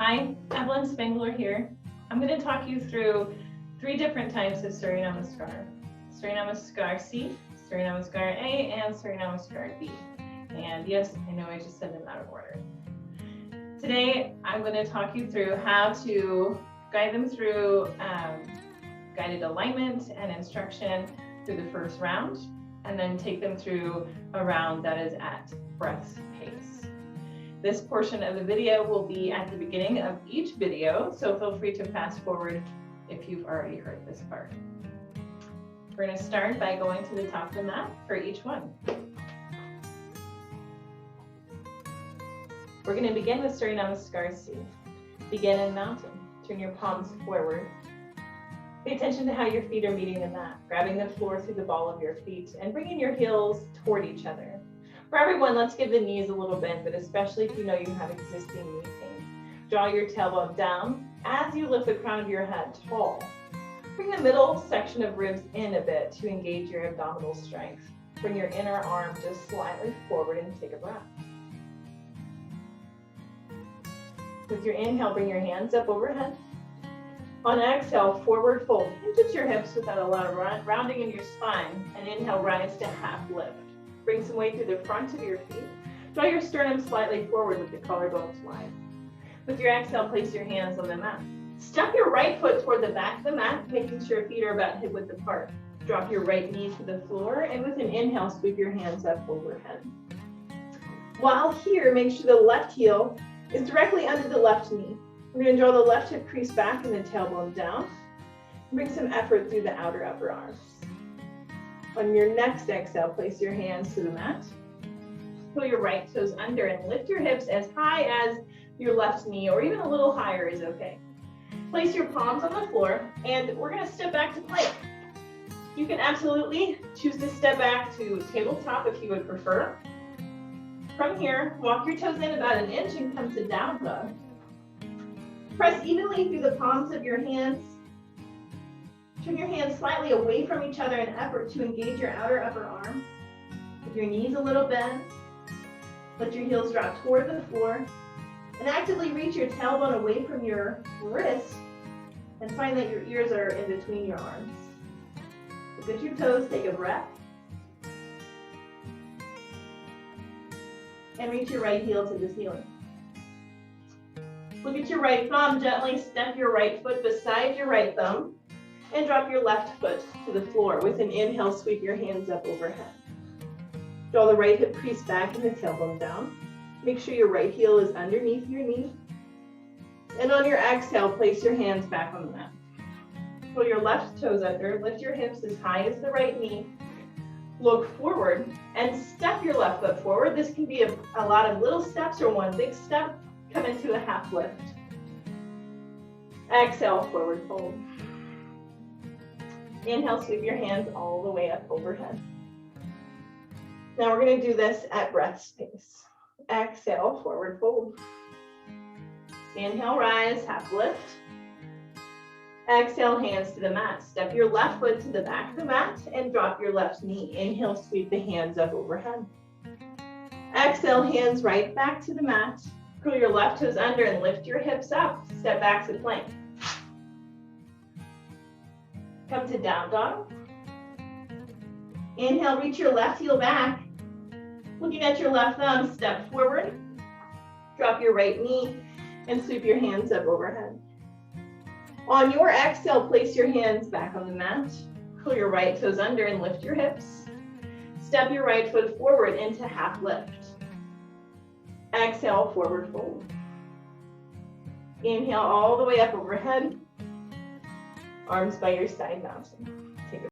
Hi, Evelyn Spangler here. I'm going to talk you through 3 different types of Surya Namaskar. Surya Namaskar C, Surya Namaskar A, and Surya Namaskar B. And yes, I know I just said them out of order. Today, I'm going to talk you through how to guide them through guided alignment and instruction through the first round, and then take them through a round that is at breath's pace. This portion of the video will be at the beginning of each video, so feel free to fast forward if you've already heard this part. We're going to start by going to the top of the mat for each one. We're going to begin with Surya Namaskar C. Begin in mountain. Turn your palms forward. Pay attention to how your feet are meeting the mat, grabbing the floor through the ball of your feet and bringing your heels toward each other. For everyone, let's give the knees a little bend, but especially if you know you have existing knee pain. Draw your tailbone down as you lift the crown of your head tall. Bring the middle section of ribs in a bit to engage your abdominal strength. Bring your inner arm just slightly forward and take a breath. With your inhale, bring your hands up overhead. On exhale, forward fold. Hinge at your hips without a lot of rounding in your spine. And inhale, rise to half lift. Bring some weight through the front of your feet. Draw your sternum slightly forward with the collarbones wide. With your exhale, place your hands on the mat. Step your right foot toward the back of the mat, making sure feet are about hip width apart. Drop your right knee to the floor, and with an inhale, sweep your hands up overhead. While here, make sure the left heel is directly under the left knee. We're going to draw the left hip crease back and the tailbone down. Bring some effort through the outer upper arms. On your next exhale, place your hands to the mat. Pull your right toes under and lift your hips as high as your left knee, or even a little higher is okay. Place your palms on the floor, and we're going to step back to plank. You can absolutely choose to step back to tabletop if you would prefer. From here, walk your toes in about an inch and come to down dog. Press evenly through the palms of your hands. Turn your hands slightly away from each other in an effort to engage your outer upper arm. With your knees a little bent, let your heels drop toward the floor, and actively reach your tailbone away from your wrist, and find that your ears are in between your arms. Look at your toes, take a breath, and reach your right heel to the ceiling. Look at your right thumb, gently step your right foot beside your right thumb, and drop your left foot to the floor. With an inhale, sweep your hands up overhead. Draw the right hip crease back and the tailbone down. Make sure your right heel is underneath your knee. And on your exhale, place your hands back on the mat. Pull your left toes under, lift your hips as high as the right knee. Look forward and step your left foot forward. This can be a lot of little steps or one big step. Come into a half lift. Exhale, forward fold. Inhale, sweep your hands all the way up overhead. Now we're going to do this at breath's pace. Exhale, forward fold. Inhale, rise, half lift. Exhale, hands to the mat. Step your left foot to the back of the mat and drop your left knee. Inhale, sweep the hands up overhead. Exhale, hands right back to the mat. Curl your left toes under and lift your hips up. Step back to plank. Come to down dog. Inhale, reach your left heel back. Looking at your left thumb, step forward. Drop your right knee and sweep your hands up overhead. On your exhale, place your hands back on the mat. Pull your right toes under and lift your hips. Step your right foot forward into half lift. Exhale, forward fold. Inhale all the way up overhead. Arms by your side mountain.